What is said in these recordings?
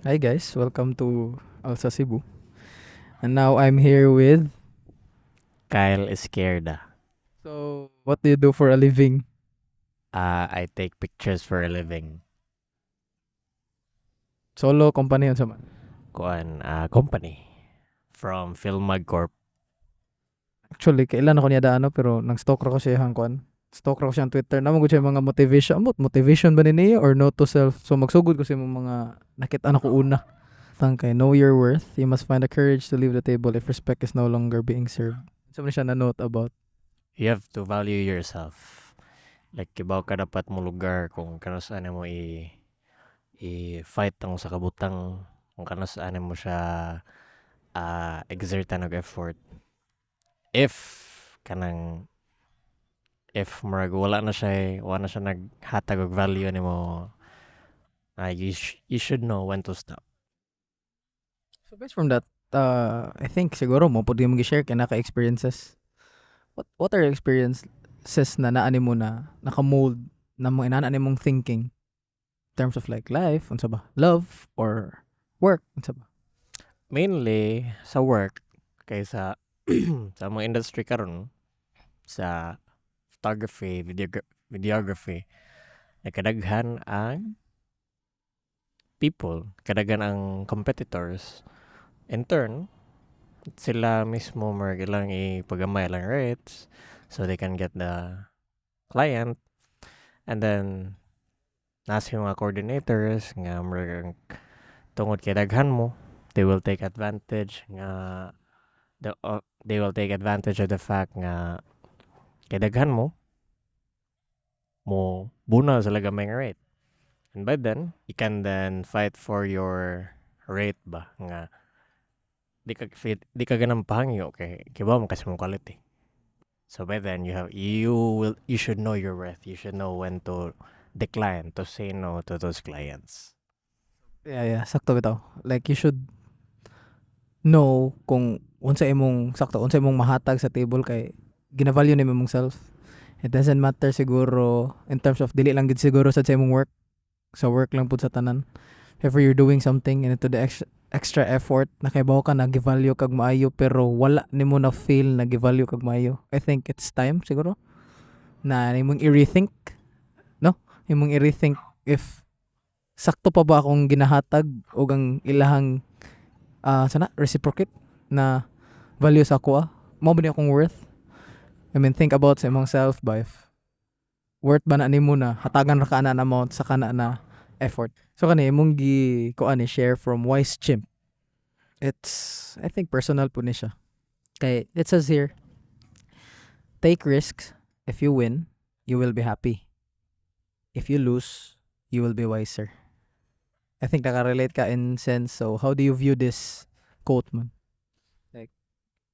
Hi guys, welcome to ALSA Cebu. And now I'm here with. Kyle Izquierda. So, what do you do for a living? I take pictures for a living. Solo company sa man. Kuan company from Filmag Corp. Actually, kailan ako niya daano pero nang stalk ko siya hang kuan. Stalk ko siya on Twitter. Namo gud siya mga motivation. Motivation ba niya or note to self? So magsugod ko sa mga nakita na ko una. Tangkay, know your worth. You must find the courage to leave the table if respect is no longer being served. So siya na note about. You have to value yourself. Like kibaw ka dapat mo lugar kung kano saan mo i-fight ang sa kabutang kung kano saan mo siya exertan og effort. If kanang if murag wala na siya naghatag og value nimo, you should know when to stop. So based from that, I think siguro mo pud mo gi-share kay naka-experiences. What are your experiences na naani mo na naka-mold na mo inana nimong thinking in terms of like life, unsa ba? Love or work, unsa ba? Mainly sa work kaysa sa mga industry karon sa photography, videography, kadaghan ang people, kadaghan ang competitors. In turn, sila mismo ilang ipagamay lang rates so they can get the client. And then, nasa yung mga coordinators nga tungod kay daghan mo, they will take advantage they will take advantage of the fact nga kay daghan mo bunal sa gamay nga rate. And by then, you can then fight for your rate ba nga di ka ganang pahangyo kay kiba mo kasi mong quality. So by then you should know your worth. You should know when to decline, to say no to those clients. Yeah, sakto bitaw. Like you should know kung unsa imong sakto, unsa imong mahatag sa table kay gina-value nimo imong self. It doesn't matter siguro in terms of dili lang gid siguro sa imong work. Sa work lang pud sa tanan. If you're doing something and into the extra effort, nakaibaw ka nag-value kag maayo pero wala nimo na feel nag-value kag maayo. I think it's time siguro na imong i-rethink, no? Imong i-rethink if sakto pa ba akong ginahatag o ang ilahang sana reciprocate na value sa ako mo ba ni akong worth. I mean, think about sa imong self ba if worth ba na nimo na hatagan ra ka na amount sa kana na effort. So kani imong gi ko ani share from Wise Chimp. It's I think personal po ni siya. Kay it says here, take risks. If you win, you will be happy. If you lose, you will be wiser. I think nakarelate ka in sense. So how do you view this quote man? Like,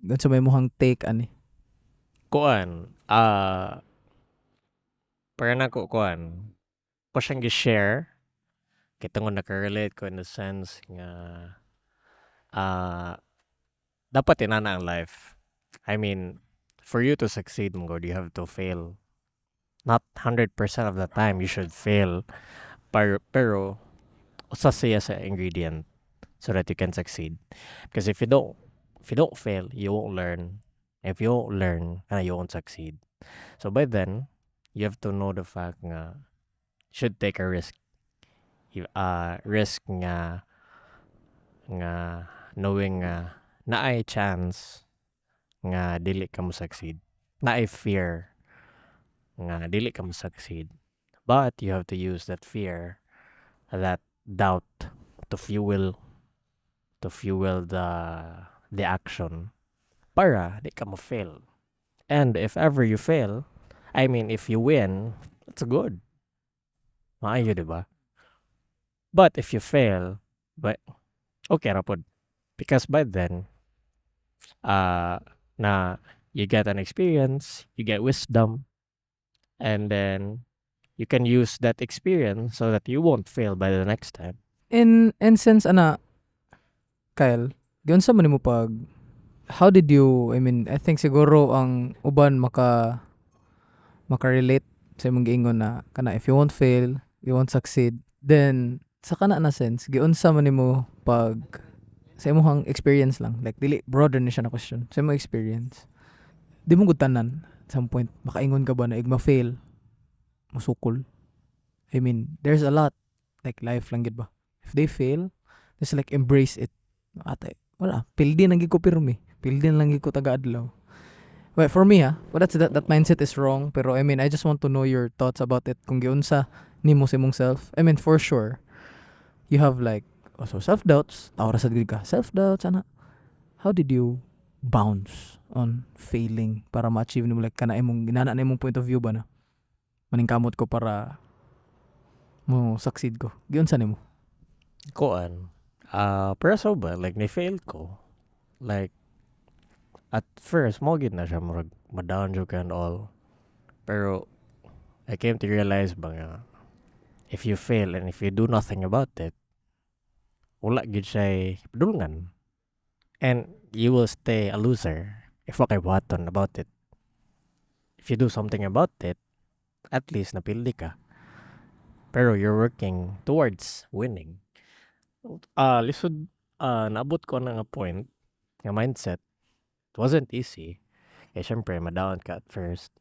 dun sa may muhang take ani. Kuan, para na ko siyang gi-share kay tungod nakarelate ko in the sense nga ah dapat inana ang life. I mean, for you to succeed mo you have to fail. Not 100% of the time you should fail. Pero usa siya sa ingredient so that you can succeed. Because if you don't fail, you won't learn. If you won't learn, you won't succeed. So by then, you have to know the fact nga you should take a risk. Risk nga knowing nga naay chance nga dili ka mo succeed. Naay fear nga dili ka mo succeed. But you have to use that fear, that doubt to fuel the action para di ka mo fail. And if ever you fail, I mean if you win, it's good. Maayo, di ba? But if you fail, but okay ra pod. Because by then, na you get an experience, you get wisdom, and then you can use that experience so that you won't fail by the next time. In sense ana Kyle, giunsa man nimo pag how did you I mean I think siguro ang uban maka-relate sa imong giingon na kana if you won't fail, you won't succeed, then sa kana na sense giunsa man nimo pag sa imong experience lang, like dili broader ni siya na question, sa imong experience di mo gud tanan at some point makaingon ka ba na igma fail masukol. I mean there's a lot, like life lang gid ba, if they fail just like embrace it. Ate wala pildi nang gid ko pirmi, pildi lang gid ko taga adlaw. Well, for me but that mindset is wrong, pero I mean I just want to know your thoughts about it, kung giunsa nimo sa imong self. I mean for sure you have like also self doubts, tawra sa gid ka self doubts ana. How did you bounce on failing para ma-achieve nimo like kana imong ginana na imong point of view ba na maningkamot ko para mo succeed ko, giunsa nimo? Kuan. Pero so ba, like, ni-fail ko. Like, at first, mo gid na siya, murag, ma-down jud ka and all. Pero, I came to realize ba nga, if you fail and if you do nothing about it, wala gid siya padulngan. And you will stay a loser if wa kay buhaton about it. If you do something about it, at least napildi ka. Pero you're working towards winning. Lisod, naabot ko na nga point, nga mindset, it wasn't easy. Kaya syempre, ma-down ka at first.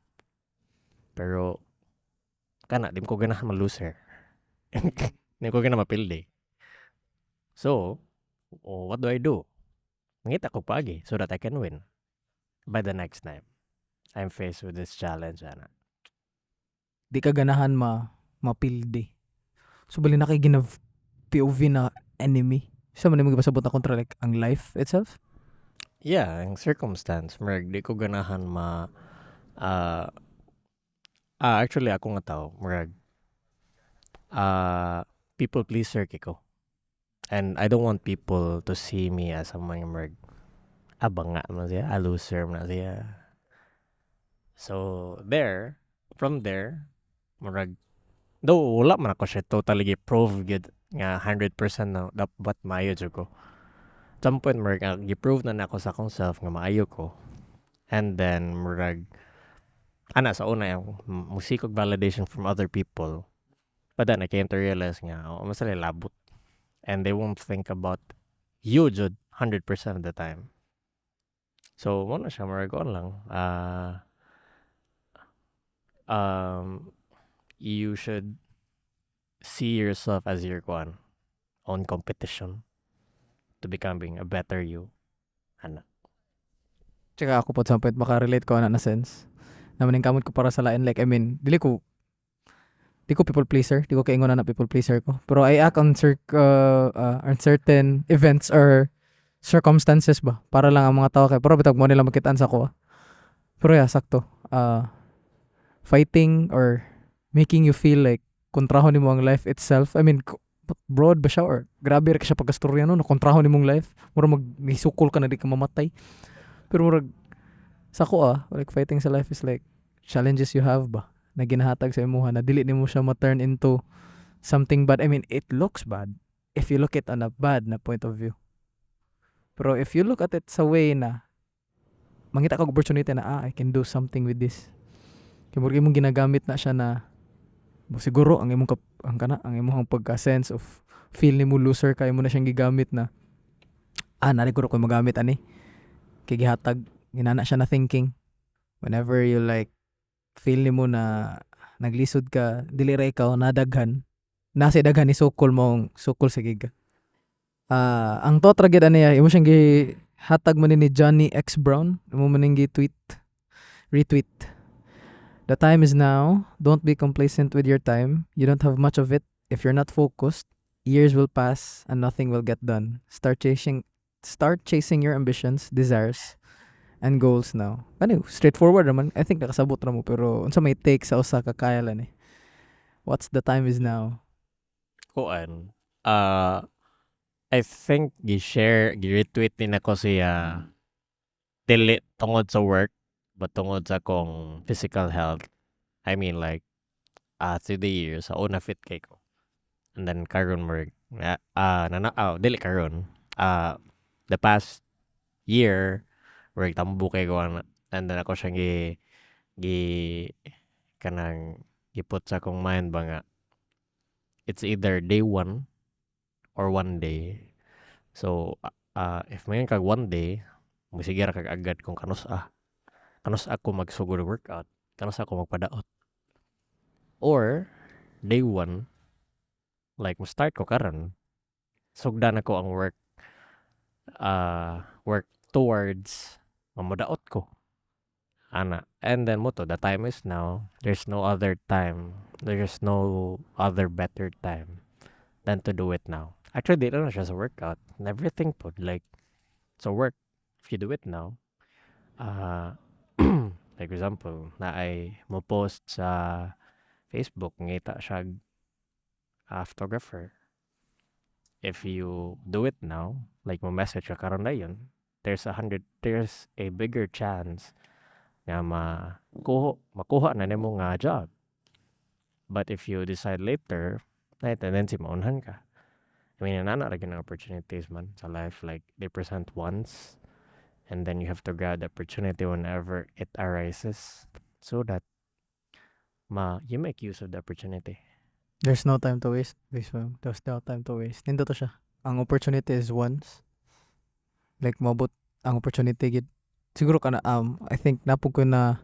Pero, kana, di ko ganahan ma-loser. Di ko ganahan mapildi. So, what do I do? Mangita ko pagi so that I can win. By the next time, I'm faced with this challenge, ana. Di ka ganahan mapildi, so bali na kay ginav POV na enemy sa man mo gipasabot na kontra like ang life itself. Yeah, ang circumstance, murag, di ko ganahan uh, actually, ako nga tao, murag, people pleaser kiko. And I don't want people to see me as a mga murag, banga man siya, a loser man siya. So, from there, murag, though wala man ako siya totally gi-prove good nga 100% na dapat maayo jud ko. Some point, murag, gi-prove na ako sa akong self nga maayo ko. And then, murag, sa una yung musikog validation from other people. But then I came to realize nga, masali labot. And they won't think about you jud 100% of the time. So, mo na siya, murag on lang. You should see yourself as your own competition to becoming a better you. Tsaka ako po sa point maka-relate ko na sense na maningkamot ko para sa lain, like I mean di ko people pleaser, di ko kaingon na people pleaser ko, pero I act on certain events or circumstances ba para lang ang mga tao kay pero bitag mo nila makitaan sa ko. Pero sakto fighting or making you feel like kontrahon nimo ang life itself. I mean broad ba siya or grabe ra ka siya pagkastorya no, kontrahon nimong life, mura magnisukol ka na di ka mamatay. Pero murag sa ko like fighting sa life is like challenges you have ba na ginahatag sa imuha na dili nimo siya ma-turn into something bad. I mean it looks bad if you look it on a bad na point of view, pero if you look at it sa way na mangita ka opportunity na I can do something with this, kaya murag imong ginagamit na siya na siguro ang imong ang imong pagka sense of feel nimo loser kay mo na siyang gigamit na nariguro ko magamit ani kay gihatag ginana siya na thinking whenever you like feel nimo na naglisod ka dili ra ikaw nadaghan nasa daghan ni Sukol mong Sukol sa giga. Ang thought ra gyud aniya imo siyang gihatag man ni Johnny X Brown, imo man ning retweet. The time is now. Don't be complacent with your time. You don't have much of it. If you're not focused, years will pass and nothing will get done. Start chasing your ambitions, desires, and goals now. Ano, straightforward naman. I think nakasabot na mo, pero unsa may take sa usa ka kaya lang eh. What's the time is now? I think gi-retweet din ako siya dili tungod sa work but tungod sa akong physical health. I mean like through the years sa una fit kay ko. And then karon murag dili karon. The past year murag tambo kay ko and then ako siyang kanang giput sa akong mind ba nga it's either day 1 or one day. So if mayon kag one day, musigira kag agad kung kanus ako magsugod workout, kanus ako magpadaot. Or day one, like mo start ko karon, sugdan ako ang work towards mamudaot ko. Ana. And then mo to, the time is now. There's no other time. There's no other better time than to do it now. Actually, di na siya sa workout. And everything po, like, so work, if you do it now, uh, like example, na ay mo post sa Facebook, ngita siya photographer. If you do it now, like mo message ka karon na yun, there's a bigger chance nga makuha na nimo nga job. But if you decide later, na tendency maunhan ka. I mean, nana ra gyud ang opportunities man sa life, like they present once, and then you have to grab the opportunity whenever it arises, so that you make use of the opportunity. There's no time to waste. There's no time to waste. Nindot to siya. Ang opportunity is once. Like, mabot ang opportunity gid. Siguro kana I think napug ko na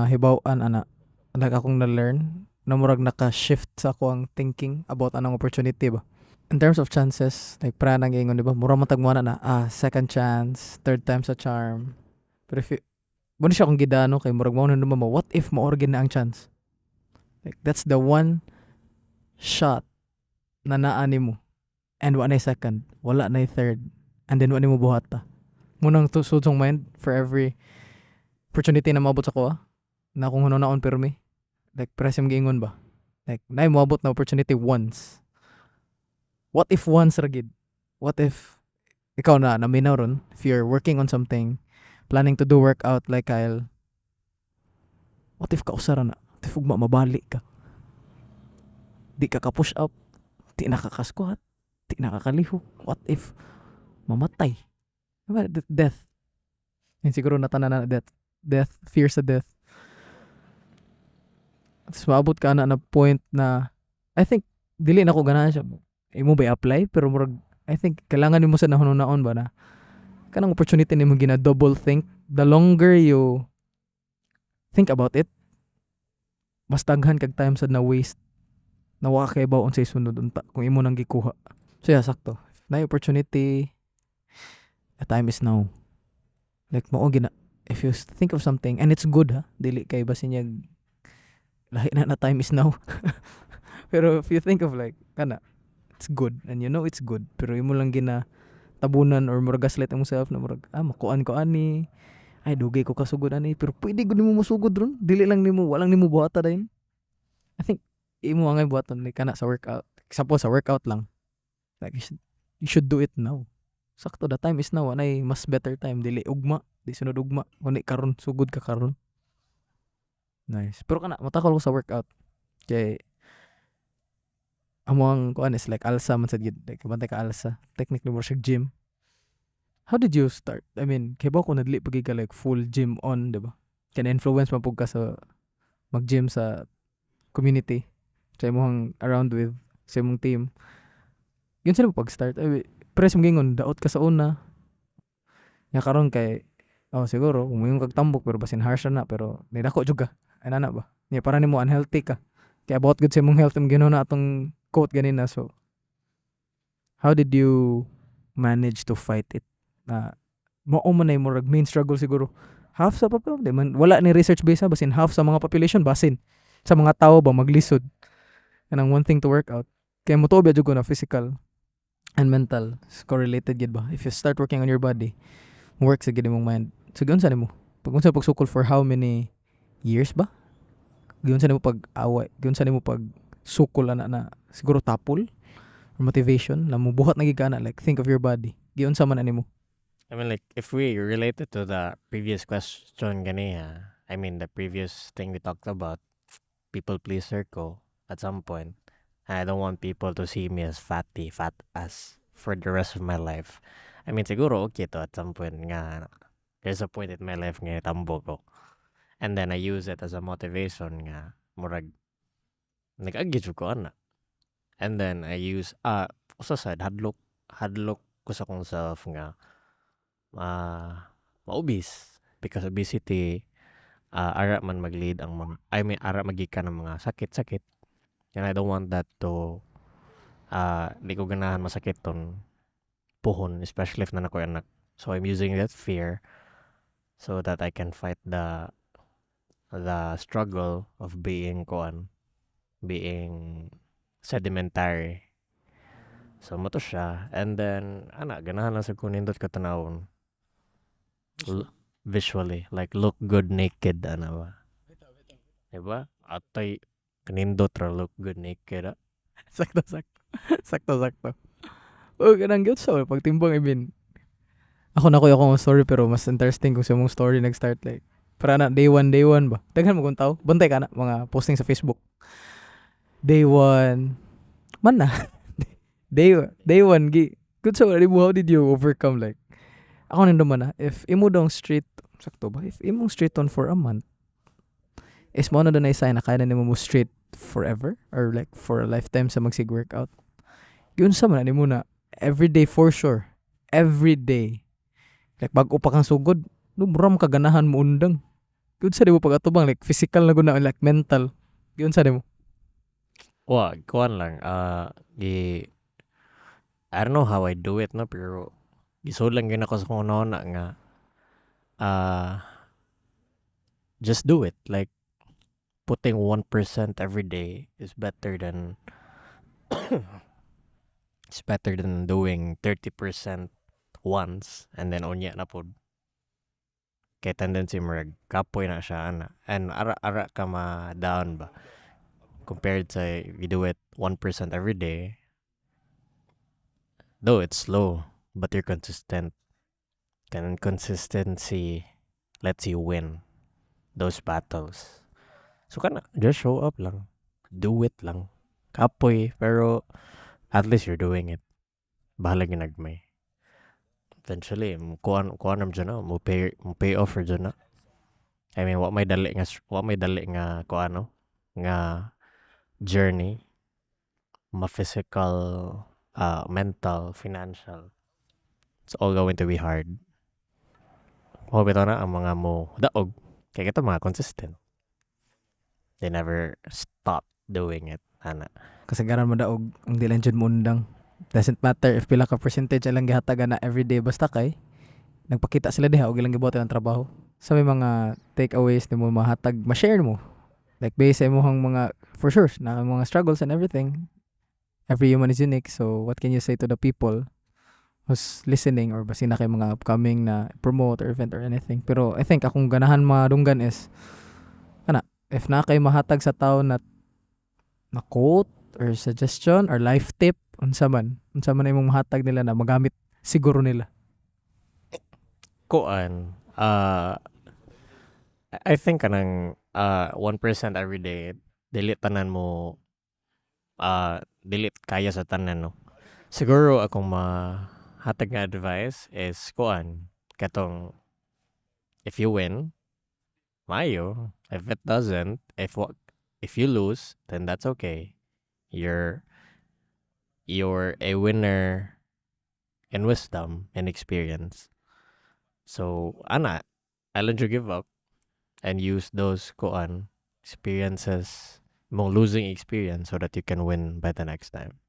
hibaw-an ana. Like akong na-learn na murag naka-shift sa ako ang thinking about anong opportunity ba. In terms of chances, like para nang ingon, di ba? Mura matag mo na second chance, third time's a charm. Pero if you, wala siya akong gidano kay murag mo na naman mo, what if maorgin na ang chance? Like, that's the one shot na naani mo. And wala na second, wala na third. And then wala mo buhata. Munang susong mind for every opportunity na maabot sa ko na kung ano naon pirmi. Like, presim giingon ba? Like, na moabot na opportunity once. What if once ragid? What if ikaw na naminaw ron, if you're working on something, planning to do workout like Kyle, what if kausara na? What if ugma mabalik ka? Di ka ka-push up, di nakaka-squat, di nakakalihok. What if mamatay? Diba? Death. Yan siguro natanan na death. Death, fear sa death. Tapos maabot ka na point na I think dili na ko ganahan siya. Imo ba apply? Pero murag I think kailangan nimo sa naon ba na kanang opportunity nimo gina double think. The longer you think about it, mas daghan kag time sad na waste na wa kay bawon sa sunod unta kung imo nang gikuha. So yeah, sakto. Na opportunity, the time is now. Like mao gina if you think of something and it's good ha, dili kay basin yag lahi na time is now. Pero if you think of like kana it's good and you know it's good pero imo lang gina tabunan or murag gaslight ang self na murag makuan ko ani ay dugay ko kasugod ani pero pwede gud nimo masugod ron dili lang nimo walang nimo buhata dayon. I think imo angay buhaton ni kana sa workout. Example sa workout lang. Like you should do it now. Sakto the time is now anay mas better time dili ugma di sunod ugma kundi karon sugod ka karon. Nice. Pero kana matakal ko sa workout kay among kuan is like ALSA man sad gid like bantay ka ALSA technique ni mo siya gym. How did you start? I mean kay ba ko nadli pagi ka like full gym on diba can influence man pug ka sa mag-gym sa community sa imong around with sa imong team yun sila pag-start ay press mo gingon daot ka sa una nya karon kay siguro kung yung kagtambok pero basin harsh na pero nidako jud ka ay nana ba nya para nimo unhealthy ka kay about good sa imong health imong ginoo na atong quote ganina. So how did you manage to fight it na mao man ay murag main struggle siguro half sa di man wala ni research base basin half sa mga population basin sa mga tao ba maglisod kanang one thing to work out kay mo to jud ko na physical and mental is correlated gid ba if you start working on your body work sa gid imong mind so gyud sa nimo pag unsa pag sukol for how many years ba gyud sa nimo pag away gyud sa nimo pag sukol na siguro tapol or motivation na mubuhat na gid kana like think of your body gyud sa man animo. I mean, like, if we relate it to the previous question ganiya, I mean, the previous thing we talked about, people pleaser ko at some point. I don't want people to see me as fat ass for the rest of my life. I mean, siguro okay to at some point nga. There's a point in my life nga tambo ko. And then I use it as a motivation nga. Murag, nag-agi ko ana. And then I use, usa sad hadlok ko sa kong self nga maubis because obesity ara man mag-lead ang mga I mean ara magikan ang mga sakit-sakit and I don't want that to di ko ganahan masakit ton puhon especially if na nakoy anak, so I'm using that fear so that I can fight the struggle of being sedimentary. So mo to siya and then ganahan lang sa ko nindot ka tanawon visually like look good naked ba. Diba? Atay kanindot ra look good naked. Sakto, sakto. Sakto, sakto. Oh, ganang gyud so pagtimbang I mean. Ako na ko akong story pero mas interesting kung sa mong story nag-start like para na day one ba. Daghan mo kung tao. Bantay ka na mga posting sa Facebook. Day one. Man na. day one gi. Good so how did you overcome like ako nando man na if imo dong street sakto ba if imong street on for a month is mo na doon ay sign na kaya na nimo mo street forever or like for a lifetime sa magsig workout. Yun sa man nimo na every day for sure. Every day. Like bago pa kang sugod, lumram kaganahan mo undang. Yun sa mo pagatubang like physical na guna like mental. Yun sa mo. Kuan lang I don't know how I do it no pero gisod lang gyud ako sa kung ano na nga just do it like putting 1% every day is better than it's better than doing 30% once and then unya na pod kay tendency murag kapoy na siya and ara ka ma down ba compared sa you do it 1% every day, though it's slow but you're consistent and consistency lets you win those battles. So kana just show up lang, do it lang, kapoy pero at least you're doing it. Bahalag yung nagmay. Eventually, kuan nam dyan na, mo pay off for dyan na. I mean, wa may dali nga kuano nga journey, ma-physical, mental, financial. It's all going to be hard. Bitaw na ang mga mo daog. Kaya kita mga consistent. They never stop doing it. Kasagaran mo daog ang dilan jud mo undang. Doesn't matter if pila ka percentage lang gihatagan na everyday basta kay nagpakita sila diha og ilang gibuhat ang trabaho. Sa may mga takeaways nimo mahatag, ma-share mo. Like based sa imong mga for sure na mga struggles and everything. Every human is unique. So what can you say to the people who's listening or basin na kay mga upcoming na promote or event or anything. Pero I think akong ganahan madunggan is if na kay mahatag sa tao na quote or suggestion or life tip unsa man imong mahatag nila na magamit siguro nila. Kuan, I think kanang 1% every day dili tanan mo dili kaya sa tanan no. Siguro akong mahatag nga advice is kuan katong if you win mayo, if it doesn't, if you lose then that's okay. You're a winner in wisdom and experience. So I learned to give up and use those experiences, mong losing experience so that you can win by the next time.